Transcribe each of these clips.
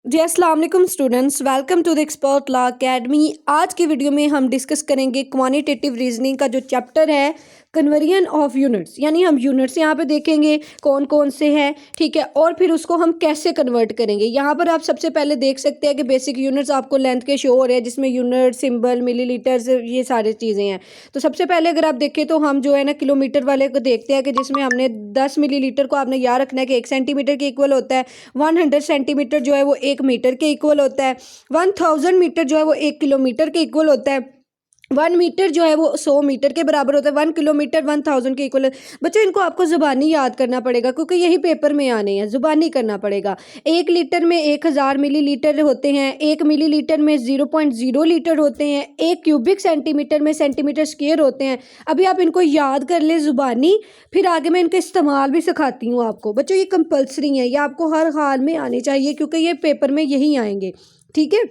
जी अस्सलाम वालेकुम students, welcome to the expert law academy. आज की वीडियो में हम डिस्कस करेंगे क्वानिटेटिव रीजनिंग का जो चैप्टर है कन्वर्जन ऑफ यूनिट्स, यानी हम यूनिट्स यहाँ पे देखेंगे कौन कौन से हैं, ठीक है, और फिर उसको हम कैसे कन्वर्ट करेंगे। यहाँ पर आप सबसे पहले देख सकते हैं कि बेसिक यूनिट्स आपको लेंथ के शो हो रहे हैं, जिसमें यूनिट, सिंबल, मिलीलीटर्स, ये सारी चीज़ें हैं। तो सबसे पहले अगर आप देखें तो हम जो है ना किलोमीटर वाले को देखते हैं कि जिसमें हमने 10 मिलीलीटर को आपने याद रखना है कि 1 सेंटीमीटर के इक्वल होता है। 100 सेंटीमीटर जो है वो 1 मीटर के इक्वल होता है। 1000 मीटर जो है वो 1 किलोमीटर के इक्वल होता है। 1 मीटर जो है वो 100 मीटर के बराबर होता है। 1 किलोमीटर 1000 के इक्वल। बच्चों इनको आपको ज़ुबानी याद करना पड़ेगा क्योंकि यही पेपर में आने हैं, ज़ुबानी करना पड़ेगा। 1 लीटर में 1000 मिलीलीटर होते हैं। 1 मिलीलीटर में 0.0 लीटर होते हैं। 1 क्यूबिक सेंटीमीटर में सेंटीमीटर स्क्वायर होते हैं। अभी आप इनको याद कर ले ज़ुबानी, फिर आगे मैं इनका इस्तेमाल भी सिखाती हूँ आपको। बच्चों ये कंपल्सरी है, ये आपको हर हाल में आने चाहिए क्योंकि ये पेपर में यही आएंगे, ठीक है।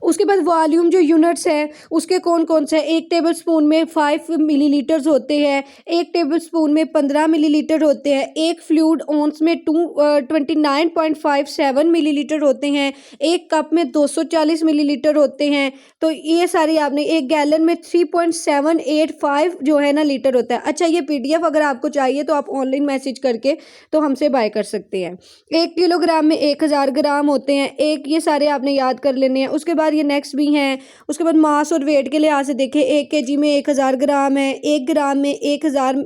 उसके बाद वॉल्यूम जो यूनिट्स है उसके कौन कौन से हैं। 1 टेबल स्पून में 5 मिलीलीटर्स होते हैं। 1 टेबल स्पून में 15 मिलीलीटर होते हैं। 1 फ्लूइड ऑन्स में 29.57 मिलीलीटर होते हैं। 1 कप में 240 मिलीलीटर होते हैं। तो ये सारी आपने, 1 गैलन में 3.785 जो है ना लीटर होता है। अच्छा, ये PDF अगर आपको चाहिए तो आप ऑनलाइन मैसेज करके तो हमसे बाय कर सकते हैं। 1 किलोग्राम में 1000 ग्राम होते हैं। ये सारे आपने याद कर लेने हैं। उसके बाद ये नेक्स्ट भी हैं। उसके बाद मास और वेट के लिहाज से देखें, 1 केजी में 1000 ग्राम है। 1 ग्राम में 1000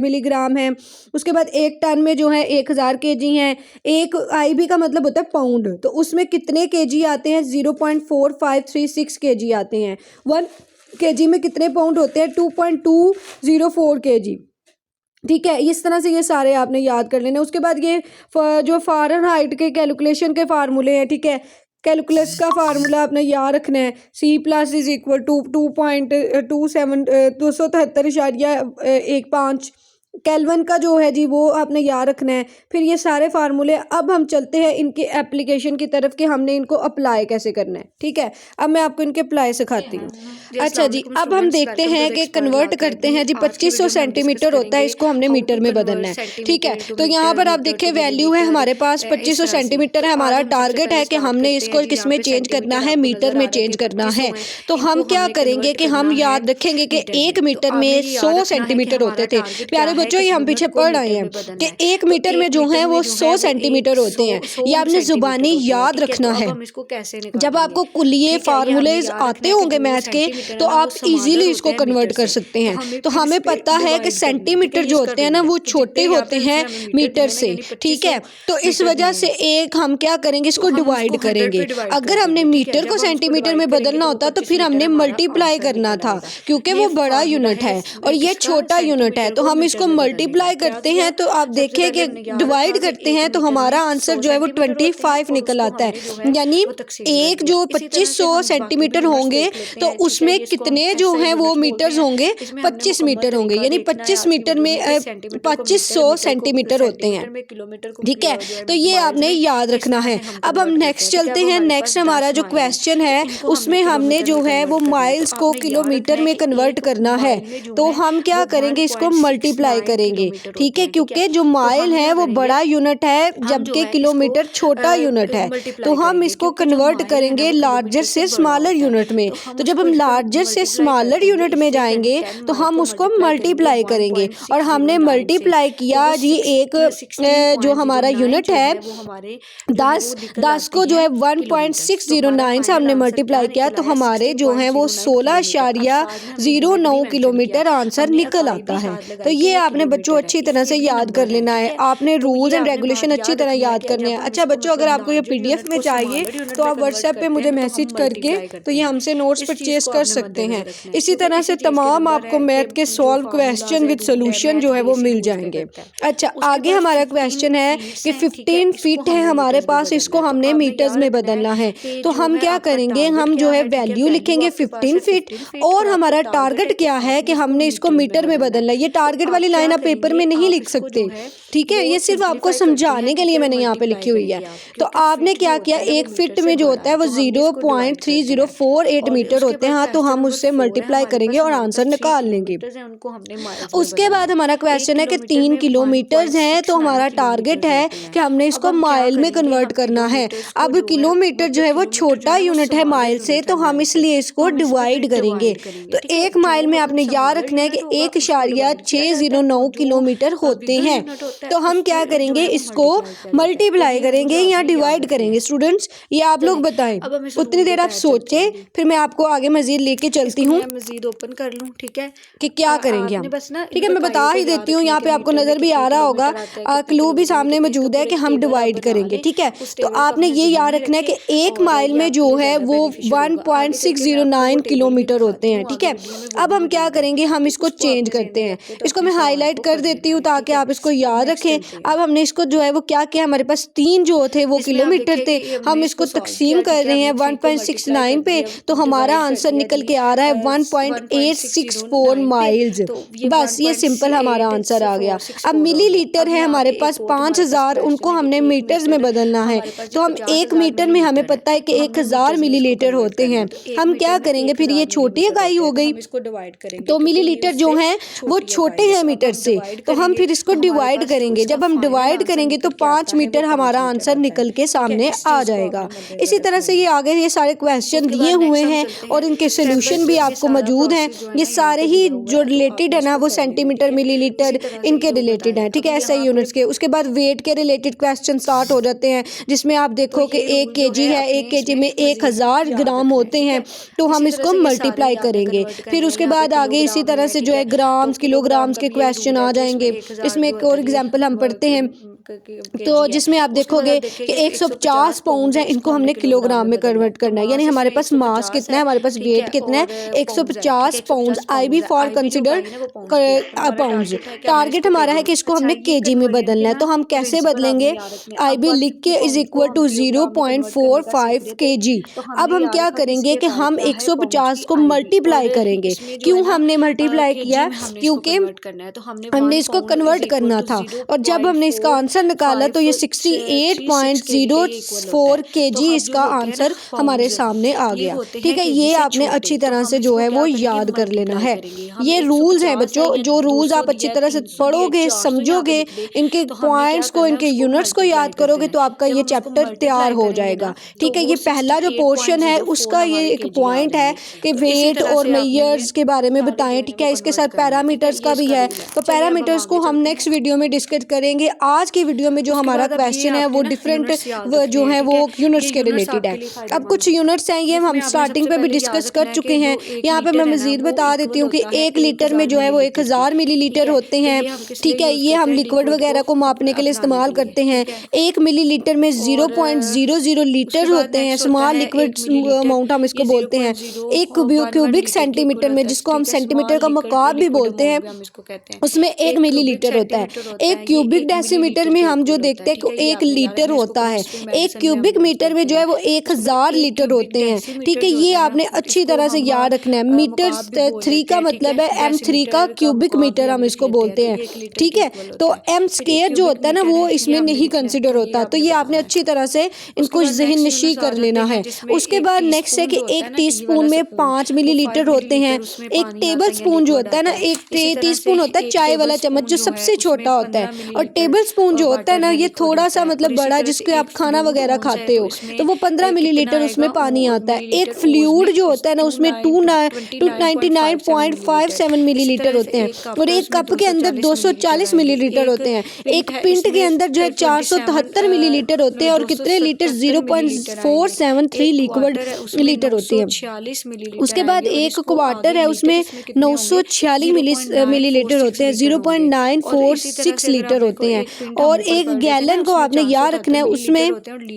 मिलीग्राम है। उसके बाद 1 टन में जो है 1000 केजी हैं। 1 IB का मतलब होता है पाउंड, तो उसमें कितने केजी आते हैं? 0.4536 केजी आते हैं। 1 केजी में कितने पाउंड होते हैं? 2.204 केजी, ठीक है। इस तरह से ये सारे आपने याद कर लेने। उसके बाद ये जो फ़ारेनहाइट के कैलकुलेशन के फार्मूले हैं, ठीक है, कैलकुलस का फार्मूला आपने याद रखना है। C+= 273.15 केल्विन का जो है जी वो आपने याद रखना है। फिर ये सारे फार्मूले। अब हम चलते हैं इनके एप्लीकेशन की तरफ कि हमने इनको अप्लाई कैसे करना है, ठीक है। अब मैं आपको इनके अप्लाई सिखाती हूँ। अच्छा जी, अब हम देखते हैं कि कन्वर्ट करते हैं जी। 2500 सेंटीमीटर होता है, इसको हमने मीटर में बदलना है, ठीक है। तो यहाँ पर आप देखें वैल्यू है हमारे पास 2500 सेंटीमीटर है। हमारा टारगेट है कि हमने इसको किस में चेंज करना है? मीटर में चेंज करना है। तो हम क्या करेंगे कि हम याद रखेंगे कि 1 मीटर में 100 सेंटीमीटर होते थे। प्यारे बच्चों, ये हम पीछे पढ़ आए हैं कि 1 मीटर में जो है वो 100 सेंटीमीटर होते हैं। ये आपने जुबानी याद रखना है। जब आपको कुलिये फार्मूलेज आते होंगे मैथ के तो आप इजीली इसको कन्वर्ट कर सकते हैं। तो हमें पता है कि सेंटीमीटर जो होते हैं ना वो छोटे होते हैं मीटर से, ठीक है। तो इस वजह से एक हम क्या करेंगे, इसको डिवाइड करेंगे। अगर हमने मीटर को सेंटीमीटर में बदलना होता तो फिर हमने मल्टीप्लाई करना था, क्योंकि वो बड़ा यूनिट है और ये छोटा यूनिट है। तो हम इसको मल्टीप्लाई करते हैं, तो आप देखें कि डिवाइड करते हैं तो हमारा आंसर जो है वो 25 निकल आता है। यानी एक जो 2500 सेंटीमीटर होंगे तो उसमें कितने जो हैं वो मीटर्स होंगे? 25 मीटर होंगे। यानी 25 मीटर में 2500 सेंटीमीटर होते हैं, ठीक है। तो ये आपने याद रखना है। अब हम नेक्स्ट चलते हैं। नेक्स्ट हमारा जो क्वेश्चन है उसमें हमने जो है वो माइल्स को किलोमीटर में कन्वर्ट करना है। तो हम क्या करेंगे, इसको मल्टीप्लाई करेंगे, ठीक है, क्योंकि जो माइल है वो बड़ा यूनिट है जबकि किलोमीटर छोटा यूनिट है। तो हम इसको कन्वर्ट करेंगे लार्जर से स्मॉलर यूनिट में। तो जब हम लार्जर से स्मॉलर यूनिट में जाएंगे तो हम उसको मल्टीप्लाई करेंगे, और हमने मल्टीप्लाई किया जी। एक जो हमारा यूनिट है 10 को जो है 1.609 से हमने मल्टीप्लाई किया तो हमारे जो है वो 16.09 किलोमीटर आंसर निकल आता है। तो ये आपने बच्चों अच्छी तरह से याद कर लेना है। आपने रूल्स एंड रेगुलेशन अच्छी तरह याद करने हैं। अच्छा बच्चों, अगर आपको ये PDF में चाहिए तो आप WhatsApp पे मुझे मैसेज करके तो ये हमसे नोट्स परचेज कर सकते हैं। इसी तरह से तमाम आपको मैथ के सॉल्व क्वेश्चन विद सोल्यूशन जो है वो मिल जाएंगे। अच्छा, आगे हमारा क्वेश्चन है कि 15 फीट है हमारे पास, इसको हमने मीटर्स में बदलना है। तो हम क्या करेंगे, हम जो है वैल्यू लिखेंगे 15 फीट, और हमारा टारगेट क्या है कि हमने इसको मीटर में बदलना है। ये टारगेट वाली लाइन आप पेपर में नहीं लिख सकते, ठीक है। ये सिर्फ आपको समझाने के लिए मैंने यहाँ पे लिखी हुई है। तो आपने क्या किया, एक फिट में जो होता है वो 0.3048 मीटर होते हैं। हाँ, तो हम उससे मल्टीप्लाई करेंगे और आंसर निकाल लेंगे। उसके बाद हमारा क्वेश्चन है कि 3 किलोमीटर्स हैं, तो हमारा टारगेट है कि हमने इसको माइल में कन्वर्ट करना है। अब किलोमीटर जो है वो छोटा यूनिट है माइल से, तो हम इसलिए इसको डिवाइड करेंगे। तो 1 माइल में आपने याद रखना है कि 1.609 किलोमीटर होते हैं। तो हम क्या करेंगे, इसको मल्टीप्लाई करेंगे या डिवाइड करेंगे। स्टूडेंट्स, ये आप लोग बताएं। उतनी देर आप सोचें, फिर मैं आपको आगे मजीद लेके चलती हूँ। मजीद ओपन कर लूँ, ठीक है, कि क्या करेंगे हम। बस ना, ठीक है, मैं बता ही देती हूँ, यहाँ पे आपको नज़र भी आ रहा होगा, क्लू भी सामने मौजूद है कि हम डिवाइड करेंगे। ठीक है, तो आपने ये याद रखना है कि 1 माइल में जो है वो 1.609 किलोमीटर होते हैं। ठीक है, अब हम क्या करेंगे, हम इसको चेंज करते हैं। इसको मैं हाईलाइट कर देती हूँ ताकि आप इसको याद रखें। अब हमने इसको जो है वो क्या किया, हमारे पास 3 जो थे वो किलोमीटर थे, हम इसको तकसीम कर रहे हैं 1.69 पे, तो हमारा आंसर निकल के आ रहा है 1.864 माइल्स। बस ये सिंपल हमारा आंसर आ गया। अब मिलीलीटर है हमारे पास 5000, उनको हमने मीटर्स में बदलना है। तो हम 1 मीटर में हमें पता है कि 1000 मिलीलीटर होते हैं। हम क्या करेंगे, फिर ये छोटी इकाई हो गई, इसको डिवाइड करेंगे। तो मिलीलीटर जो है वो छोटे हैं मीटर से, तो हम फिर इसको डिवाइड करेंगे। जब हम डिवाइड करेंगे तो 5 मीटर हमारा आंसर निकल के सामने आ जाएगा। इसी तरह से ये आगे ये सारे क्वेश्चन दिए हुए हैं और इनके सोल्यूशन भी आपको मौजूद हैं। ये सारे ही जो रिलेटेड है ना वो सेंटीमीटर, मिलीलीटर, इनके रिलेटेड हैं। ठीक है, ऐसे यूनिट्स के। उसके बाद वेट के रिलेटेड क्वेश्चन स्टार्ट हो जाते हैं, जिसमें आप देखो कि 1 kg है, 1 kg में 1000 ग्राम होते हैं, तो हम इसको मल्टीप्लाई करेंगे। फिर उसके बाद आगे इसी तरह से जो है ग्राम्स, किलोग्राम्स के क्वेश्चन आ जाएंगे। इसमें एक और एग्जाम्पल हम पढ़ते हैं, तो जिसमें आप देखोगे कि 150 पाउंड है, इनको हमने किलोग्राम में कन्वर्ट करना है। यानी हमारे पास मास कितना है, हमारे पास वेट कितना है, 150 pound. I be for consider pounds. Target हमारा है कि इसको हमने केजी में बदलना है। तो हम कैसे बदलेंगे, आई बी लिख के इज इक्वल टू 0.45 kg। अब हम क्या करेंगे कि हम 150 को मल्टीप्लाई करेंगे। क्यों हमने मल्टीप्लाई किया, क्योंकि हमने इसको कन्वर्ट करना था। और जब हमने इसका आंसर निकाला तो ये 68.04 kg इसका आंसर हमारे सामने आ गया। ठीक है, ये आपने अच्छी तरह से जो है वो याद कर लेना है। ये रूल्स हैं बच्चों, जो रूल्स आप अच्छी तरह से पढ़ोगे, समझोगे, इनके पॉइंट्स को, इनके यूनिट्स को याद करोगे, तो आपका ये चैप्टर तैयार हो जाएगा। ठीक है, ये पहला जो पोर्शन है उसका ये एक पॉइंट है कि वेट और मेजर्स के बारे में बताएं। ठीक है, इसके साथ पैरामीटर्स का भी है, तो पैरामीटर्स को हम नेक्स्ट वीडियो में डिस्कस करेंगे। आज की वीडियो में जो हमारा क्वेश्चन है वो डिफरेंट जो है वो यूनिट्स के रिलेटेड है। अब कुछ यूनिट्स हैं, ये हम स्टार्टिंग पे भी डिस्कस कर चुके हैं। यहाँ पे मैं मजीद बता देती हूँ कि 1 लीटर में जो है वो 1000 मिलीलीटर होते हैं। ठीक है, ये हम लिक्विड वगैरह को मापने के लिए इस्तेमाल करते हैं। 1 मिलीलीटर में 0.00 लीटर होते हैं, स्मॉल लिक्विड अमाउंट हम इसको बोलते हैं। 1 क्यूबिक सेंटीमीटर में, जिसको हम सेंटीमीटर का मकाब भी बोलते हैं, उसमें 1 मिलीलीटर होता है। 1 क्यूबिक डेसीमीटर में हम जो देखते हैं कि 1 लीटर होता है। 1 क्यूबिक मीटर में जो है वो 1000 लीटर होते हैं। ठीक है, ये आपने अच्छी तरह से याद रखना है। मीटर 3 का मतलब है M3 का क्यूबिक मीटर हम इसको बोलते हैं। ठीक है, तो M स्क्वायर जो होता है ना वो इसमें नहीं कंसिडर होता। तो ये आपने अच्छी तरह से इनको ज़हन नशी कर लेना है। उसके बाद नेक्स्ट है कि 1 टीस्पून में 5 मिलीलीटर होते हैं। 1 टेबल स्पून जो होता है ना, 1 टीस्पून होता है चाय वाला चम्मच जो सबसे छोटा होता है, और टेबल स्पून जो होता है ना ये थोड़ा सा मतलब बड़ा, जिसके आप खाना वगैरह खाते हो, तो वो 15 मिलीलीटर उसमें पानी आता है। एक फ्लूइड जो होता है ना उसमें 299.57 मिलीलीटर होते हैं, और एक कप के अंदर 240 मिलीलीटर होते हैं। एक पिंट के अंदर जो है 473 मिलीलीटर होते हैं, और कितने लीटर, 0.473 लिक्विड लीटर होती है। उसके बाद एक क्वार्टर है, उसमें 946 मिलीलीटर होते हैं, 0.946 लीटर होते हैं। और एक गैलन को आपने याद रखना है, उसमें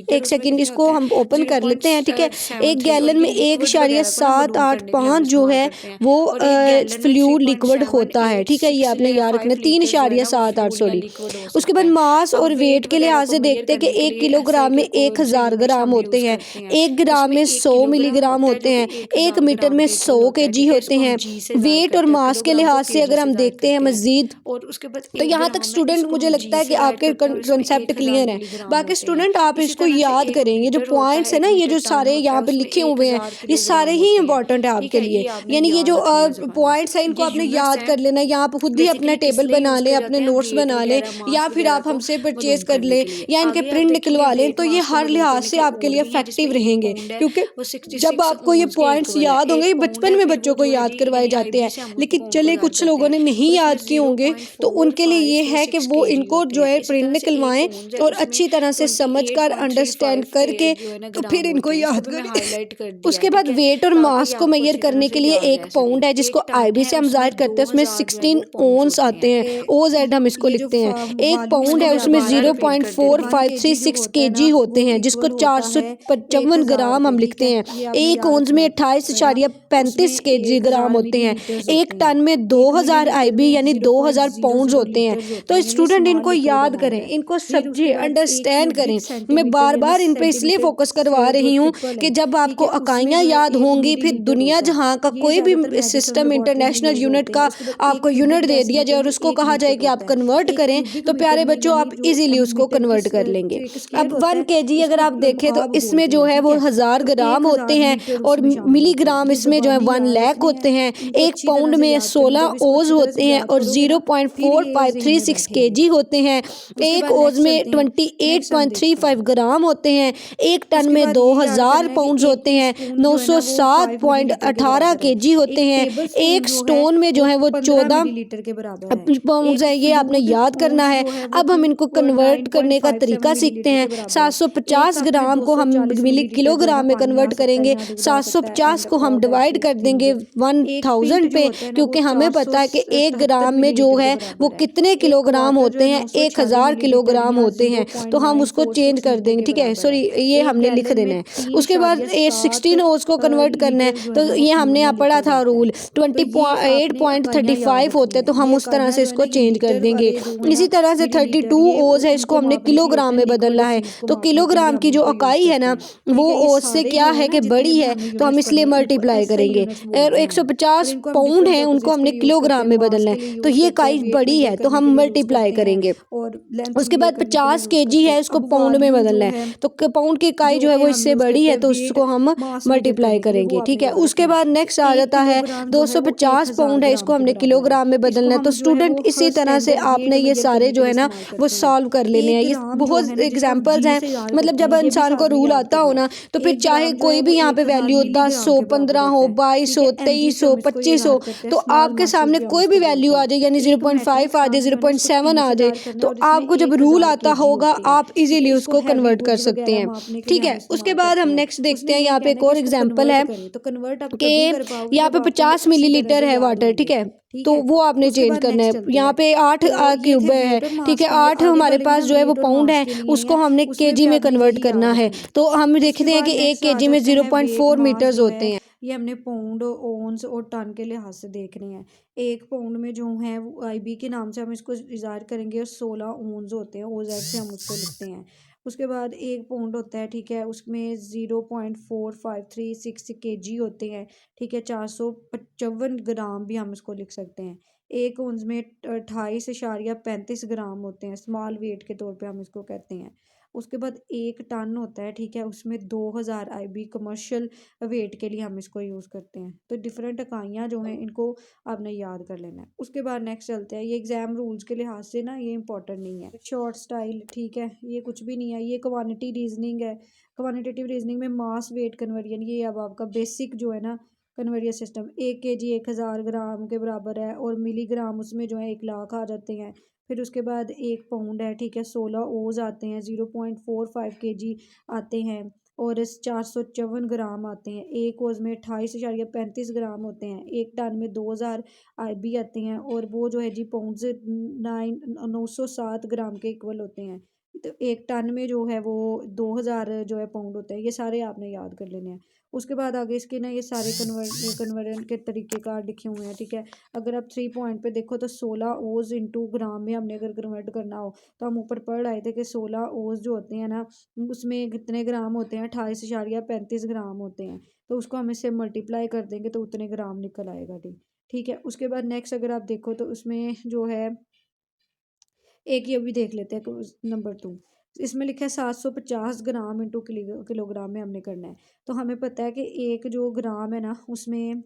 एक सेकंड इसको हम ओपन कर लेते हैं, ठीक है। एक गैलन में 1.785 जो है वो फ्लूइड लिक्विड होता है, ठीक है। ये आपने याद रखना है, 3.78 सॉरी। उसके बाद मास और वेट के लिहाज से देखते हैं कि 1 किलोग्राम में 1000 ग्राम होते हैं, 1 ग्राम में 100 मिलीग्राम होते हैं, 1 मीटर में 100 केजी होते हैं। वेट और मास के लिहाज से अगर हम देखते हैं मजीद, और उसके बाद तो यहाँ तक स्टूडेंट मुझे लगता है कि आपके कंसेप्ट क्लियर है। बाकी स्टूडेंट आप इसको याद करेंगे, जो पॉइंट्स है ना, ये जो सारे यहाँ पे लिखे हुए हैं, ये सारे ही इंपॉर्टेंट है आपके लिए। यानी ये जो पॉइंट्स है इनको आपने याद कर लेना। यहाँ पे खुद ही अपना टेबल बना लें, अपने नोट्स बना लें, या फिर आप हमसे परचेज कर लें या इनके प्रिंट निकलवा लें, तो ये हर लिहाज से आपके लिए इफेक्टिव रहेंगे। क्योंकि जब आपको ये पॉइंट्स याद होंगे, ये बचपन में बच्चों को याद करवाए जाते हैं, लेकिन चले कुछ लोगों ने नहीं याद किए होंगे, तो उनके लिए ये है कि वो इनको जो है प्रिंट निकलवाएं और अच्छी तरह से समझ कर अंडरस्टैंड करके तो फिर इनको याद करें। उसके बाद वेट और मास को मेजर करने के लिए 1 पाउंड है, जिसको आईबी से हम जाहिर करते हैं, उसमें 16 ओंस आते हैं, OZ हम इसको लिखते हैं। 1 पाउंड है, उसमें 0.4536 केजी होते हैं, जिसको 455 ग्राम हम लिखते हैं। 1 ओंस में 28.35 केजी ग्राम होते हैं। 1 टन में 2000 आईबी यानी 2000 पाउंड्स होते हैं। तो स्टूडेंट इनको याद करें, इनको समझे, अंडरस्टैंड करें। मैं बार बार इन पे इसलिए फोकस करवा रही हूँ कि जब आपको इकाइयाँ याद होंगी, फिर दुनिया जहाँ का कोई भी सिस्टम इंटरनेशनल यूनिट का आपको यूनिट दे दिया जाए और उसको कहा जाए कि आप कन्वर्ट करें, तो प्यारे बच्चों आप इजीली उसको कन्वर्ट कर लेंगे। अब 1 केजी अगर आप देखें तो इसमें जो है वो 1000 ग्राम होते हैं, और मिलीग्राम इसमें जो है 1 लाख होते हैं। 1 पाउंड में 16 ओज होते हैं और 0.4536 केजी होते हैं। 1 ओज में 28.35 ग्राम होते हैं। 1 टन में 2000 पाउंड्स होते हैं, 907.18 केजी होते हैं। 1 स्टोन में जो है वो 14 मिलीलीटर के बराबर है। पाउंड्स है, ये आपने याद करना है। अब हम इनको कन्वर्ट करने का तरीका सीखते हैं। 750 ग्राम को हम किलोग्राम में कन्वर्ट करेंगे। 750 को हम डिवाइड कर देंगे 1000 पे, क्योंकि हमें पता है कि 1 ग्राम में जो है वो कितने किलोग्राम होते हैं, 1000 किलोग्राम होते हैं, तो हम उसको चेंज कर देंगे, ठीक है। सॉरी, ये हमने लिख देना है। उसके बाद 16 ओज को कन्वर्ट करना है, तो ये हमने यहाँ पढ़ा था रूल 28.35 होते हैं, तो हम उस तरह से इसको चेंज कर देंगे। इसी तरह से 32 ओज है, इसको हमने किलोग्राम में बदलना है, तो किलोग्राम की जो इकाई है ना वो ओज से क्या है कि बड़ी है, तो हम इसलिए मल्टीप्लाई करेंगे। और 150 पाउंड है, उनको हमने किलोग्राम में बदलना है, तो ये इकाई बड़ी है तो हम मल्टीप्लाई करेंगे। उसके बाद 50 केजी है, उसको पाउंड में बदलना है, तो पाउंड की इकाई जो है वो इससे बड़ी है, तो उसको हम मल्टीप्लाई करेंगे, ठीक है। उसके बाद नेक्स्ट आ जाता है 250 पाउंड है, इसको हमने किलोग्राम में बदलना है। तो स्टूडेंट इसी तरह से आपने ये सारे जो है ना वो सॉल्व कर लेने हैं। ये बहुत एग्जांपल्स हैं, मतलब जब इंसान को रूल आता हो ना, तो फिर चाहे कोई भी यहाँ पे वैल्यू हो, 10 हो, 15 हो, 22 हो, 23 हो, 25 हो, तो आपके सामने कोई भी वैल्यू आ जाए, यानी 0.5 आ जाए, 0.7 आ जाए, तो आपको जब रूल आता होगा आप इजीली उसको कन्वर्ट कर सकते हैं, ठीक है। उसके बाद हम नेक्स्ट देखते हैं, यहाँ पे एक और एग्जांपल है कि यहाँ पे 50 मिलीलीटर है वाटर, ठीक है, तो वो आपने चेंज करना है। यहाँ पे 8 क्यूब है, ठीक है, 8 हमारे पास जो है वो पाउंड है, उसको हमने केजी में कन्वर्ट करना है। तो हम देखते हैं कि 1 केजी में 0.4 मीटर्स होते हैं। ये हमने पाउंड, ओंस और टन के लिहाज से देखने हैं। 1 पाउंड में जो है वो आईबी के नाम से हम इसको इज़ार करेंगे, और 16 ओंस होते हैं, OZ से हम उसको लिखते हैं। उसके बाद 1 पाउंड होता है, ठीक है, उसमें 0.4536 केजी होते हैं, ठीक है। 455 ग्राम भी हम इसको लिख सकते हैं। 1 ओंस में 28.35 ग्राम होते हैं, स्मॉल वेट के तौर पे हम इसको कहते हैं। उसके बाद 1 टन होता है, ठीक है, उसमें 2000 आईबी कमर्शियल वेट के लिए हम इसको यूज़ करते हैं। तो डिफरेंट इकाइयाँ जो हैं इनको आपने याद कर लेना है। उसके बाद नेक्स्ट चलते हैं, ये एग्जाम रूल्स के लिहाज से ना ये इंपॉर्टेंट नहीं है। शॉर्ट स्टाइल, ठीक है, ये कुछ भी नहीं है, ये क्वांटिटी रीजनिंग है। क्वांटिटेटिव रीजनिंग में मास वेट कन्वर्जन, ये अब आपका बेसिक जो है ना कन्वर्जन सिस्टम। 1 केजी 1000 ग्राम के बराबर है, और मिलीग्राम उसमें जो है 1 लाख आ जाते हैं। फिर उसके बाद 1 पाउंड है, ठीक है, 16 ओज आते हैं, 0.45 केजी आते हैं। और 454 ग्राम आते हैं। एक ओज में 28.35 ग्राम होते हैं। एक टन में 2000 IB आते हैं और वो जो है जी पाउंड्स 907 ग्राम के इक्वल होते हैं। तो एक टन में जो है वो 2000 जो है पाउंड होता है। ये सारे आपने याद कर लेने हैं। उसके बाद आगे इसके ना ये सारे कन्वर्जन के तरीक़ेकार लिखे हुए हैं, ठीक है। अगर आप 3 पॉइंट पे देखो तो 16 ओज इंटू ग्राम में हमने अगर कन्वर्ट करना हो तो हम ऊपर पढ़ रहे थे कि 16 ओज जो होते हैं ना उसमें कितने ग्राम होते हैं, 28.35 ग्राम होते हैं। तो उसको हम इससे मल्टीप्लाई कर देंगे तो उतने ग्राम निकल आएगा जी, ठीक है। उसके बाद नेक्स्ट अगर आप देखो तो उसमें जो है एक ये भी देख लेते हैं नंबर 2। इसमें लिखा है 750 ग्राम इंटू किलोग्राम में हमने करना है। तो हमें पता है कि एक जो ग्राम है ना उसमें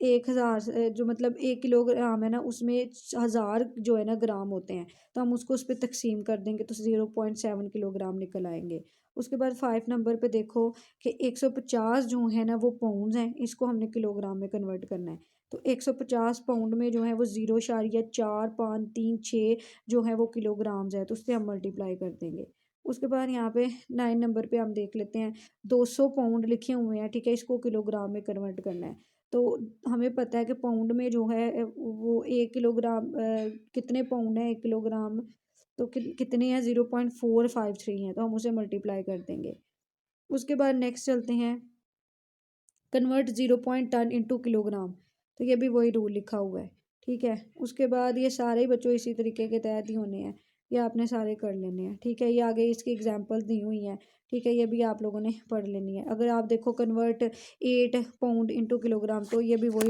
1000 जो मतलब 1 किलोग्राम है ना उसमें 1000 जो है ना ग्राम होते हैं। तो हम उसको उस पर तकसीम कर देंगे तो 0.7 किलोग्राम निकल आएंगे। उसके बाद 5 नंबर पे देखो कि 150 जो है ना वो पाउंड्स हैं, इसको हमने किलोग्राम में कन्वर्ट करना है। तो 150 पाउंड में जो है वो 0.4536 जो है वो किलोग्राम्स है, तो उससे हम मल्टीप्लाई कर देंगे। उसके बाद यहाँ पे 9 नंबर पे हम देख लेते हैं 200 पाउंड लिखे हुए हैं, ठीक है। इसको किलोग्राम में कन्वर्ट करना है। तो हमें पता है कि पाउंड में जो है वो 1 किलोग्राम कितने पाउंड है 1 किलोग्राम, तो कितने हैं 0.453 हैं, तो हम उसे मल्टीप्लाई कर देंगे। उसके बाद नेक्स्ट चलते हैं कन्वर्ट 0.10 इंटू किलोग्राम, तो ये भी वही रूल लिखा हुआ है, ठीक है। उसके बाद ये सारे बच्चों इसी तरीके के तहत ही होने हैं, ये आपने सारे कर लेने हैं, ठीक है। ये आगे इसकी एग्जांपल्स दी हुई हैं, ठीक है। ये भी आप लोगों ने पढ़ लेनी है। अगर आप देखो कन्वर्ट 8 पाउंड इंटू किलोग्राम, तो ये भी वही